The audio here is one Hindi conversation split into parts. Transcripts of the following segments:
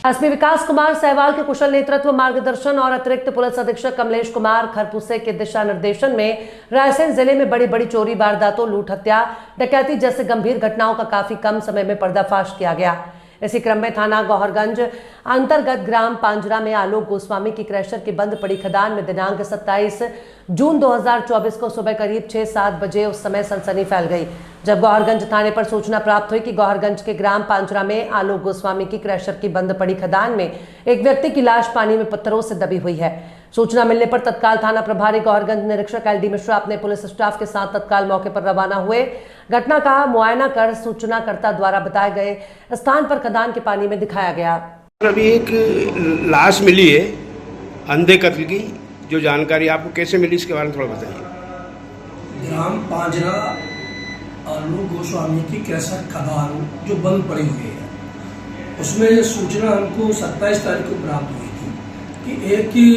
एसपी विकास कुमार सहवाल के कुशल नेतृत्व, मार्गदर्शन और अतिरिक्त पुलिस अधीक्षक कमलेश कुमार खरपुसे के दिशा निर्देशन में रायसेन जिले में बड़ी बड़ी चोरी वारदातों, लूट, हत्या, डकैती जैसे गंभीर घटनाओं का काफी कम समय में पर्दाफाश किया गया। इसी क्रम में थाना गौहरगंज अंतर्गत ग्राम पांजरा में आलोक गोस्वामी की क्रैशर की बंद पड़ी खदान में दिनांक 27 जून 2024 को सुबह करीब 6-7 बजे उस समय सनसनी फैल गई जब गौहरगंज थाने पर सूचना प्राप्त हुई कि गौहरगंज के ग्राम पांजरा में आलोक गोस्वामी की क्रैशर की बंद पड़ी खदान में एक व्यक्ति की लाश पानी में पत्थरों से दबी हुई है। सूचना मिलने पर तत्काल थाना प्रभारी गौहरगंज निरीक्षक LD मिश्रा अपने पुलिस स्टाफ के साथ तत्काल मौके पर रवाना हुए। घटना का मुआयना कर सूचनाकर्ता द्वारा बताए गए स्थान पर खदान के पानी में दिखाया गया। अभी एक लाश मिली है अंधे कत्ल की, जो जानकारी आपको कैसे मिली इसके बारे में थोड़ा बताइए। ग्राम पांजरा आलोक गोस्वामी की क्रैशर खदान जो बंद पड़ी हुई है, उसमें सूचना हमको 27 तारीख को प्राप्त हुई थी कि एक की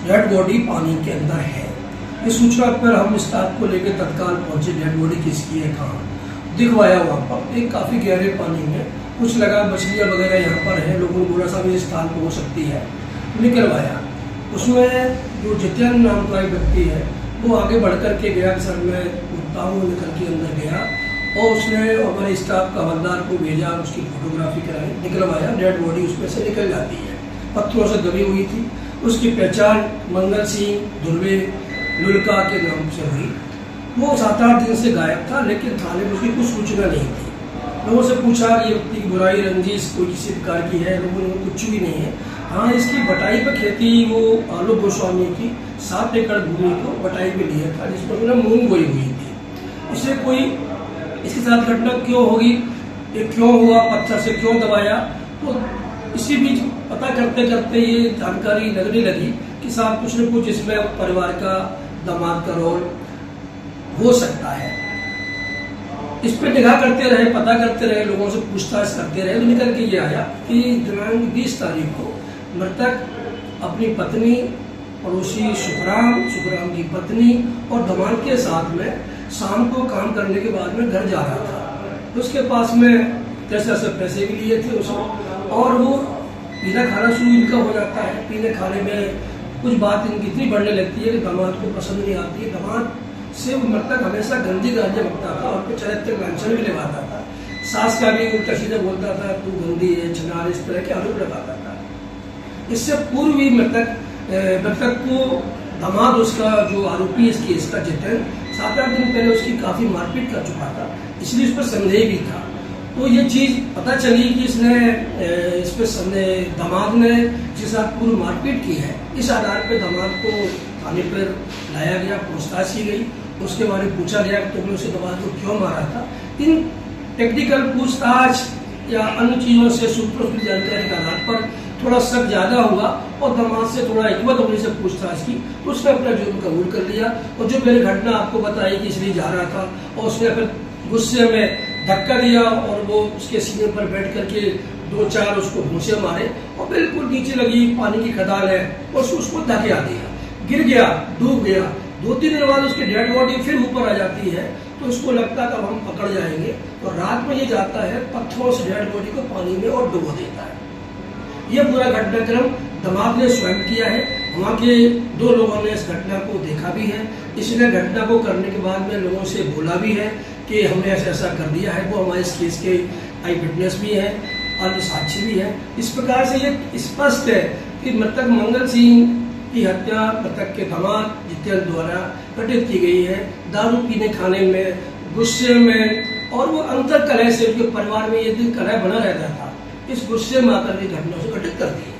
डेड बॉडी पानी के अंदर है। इस सूचना पर हम स्टाफ को लेकर तत्काल पहुंचे। डेड बॉडी किसकी है, कहाँ दिखवाया वहाँ पर, एक काफ़ी गहरे पानी में कुछ लगा, मछलियाँ वगैरह यहाँ पर है। लोगों ने बोला सा भी स्थान पर हो सकती है, निकलवाया। उसमें जो जितेंद्र नाम का एक व्यक्ति है वो आगे बढ़ कर के गया, सर मैं उठता हूँ, निकल के अंदर गया और उसने हमारे स्टाफ का हवलदार को भेजा, उसकी फोटोग्राफी कराई, निकलवाया। डेड बॉडी उसमें से निकल जाती है, पत्थरों से दबी हुई थी। उसकी पहचान मंगल सिंह धुर्वे लुलका के नाम से हुई। वो 7-8 दिन से गायब था, लेकिन थाने में उसकी कुछ सूचना नहीं थी। लोगों से पूछा ये व्यक्ति की बुराई रंजिश कोई किसी प्रकार की है, लोगों ने कुछ भी नहीं है। हाँ, इसकी बटाई पर खेती वो आलोक गोस्वामी की 7 एकड़ भूमि को बटाई पे लिया था, जिसमें उन्होंने मूंग बोई हुई थी। इससे कोई इसके साथ घटना क्यों होगी, ये क्यों हुआ, पत्थर से क्यों दबाया, तो इसी बीच पता करते करते ये जानकारी लगने लगी कि साहब कुछ न कुछ इसमें परिवार का दामाद का रोल हो सकता है। इस पर निगाह करते रहे, पता करते रहे, लोगों से पूछताछ करते रहे, तो निकल के ये आया कि दिनांक 20 तारीख को मृतक अपनी पत्नी, पड़ोसी सुखराम की पत्नी और दामाद के साथ में शाम को काम करने के बाद में घर जा रहा था। तो उसके पास में कैसे ऐसे पैसे भी लिए थे उसने, और वो पीना खाना शुरू इनका हो जाता है। पीने खाने में कुछ बात इनकी इतनी बढ़ने लगती है कि दामाद को पसंद नहीं आती है। दामाद से वो मृतक हमेशा गंदी गालियाँ बकता था और कुछ चरित्र लांछन भी लगाता था। सास का भी उल्टा सीधा बोलता था, तू गंदी है, छनार, इस तरह के आरोप लगाता था। इससे पूर्व भी मृतक को दामाद, उसका जो आरोपी इस केस का जितेंद्र, 7-8 दिन पहले उसकी काफ़ी मारपीट कर चुका था, इसलिए उस पर संदेह भी था। तो ये चीज़ पता चली कि इसने इस पर संदेह दामाद ने जिसके साथ पूर्व मारपीट की है। इस आधार पर दामाद को थाने पर लाया गया, पूछताछ की गई, उसके बारे में पूछा गया कि तुमने उसे दामाद को क्यों मारा था। इन टेक्निकल पूछताछ या अन्य चीज़ों से सूत्रों जानकारी के आधार पर थोड़ा शक ज़्यादा हुआ और दामाद से थोड़ा हिकमत होने से पूछताछ की, तो उसने अपना जुर्म कबूल कर लिया। और जो मैंने घटना आपको बताई कि इसलिए जा रहा था और उसने फिर गुस्से में धक्का दिया और वो उसके सीने पर बैठ करके 2-4 उसको घूंसे मारे और बिल्कुल नीचे लगी पानी की खदान है और उसको धकेला दिया, गिर गया, डूब गया। 2-3 दिन बाद उसकी डेड बॉडी फिर ऊपर आ जाती है, तो उसको लगता था अब हम पकड़ जाएंगे, तो रात में ये जाता है पत्थरों से डेड बॉडी को पानी में और डुबो देता है। यह पूरा घटनाक्रम दामाद ने स्वयं किया है। वहाँ के 2 लोगों ने इस घटना को देखा भी है। इसने घटना को करने के बाद में लोगों से बोला भी है कि हमने ऐसा कर दिया है। वो हमारे इस केस के आई विटनेस भी है और साक्षी भी है। इस प्रकार से ये स्पष्ट है कि मृतक मंगल सिंह की हत्या मृतक के दामाद जितेंद्र द्वारा घटित की गई है। दारू पीने खाने में, गुस्से में, और वो अंतर कलह से, उनके परिवार में ये दिन कलह बना रहता था, इस गुस्से में आकर के घटना से घटित कर दी।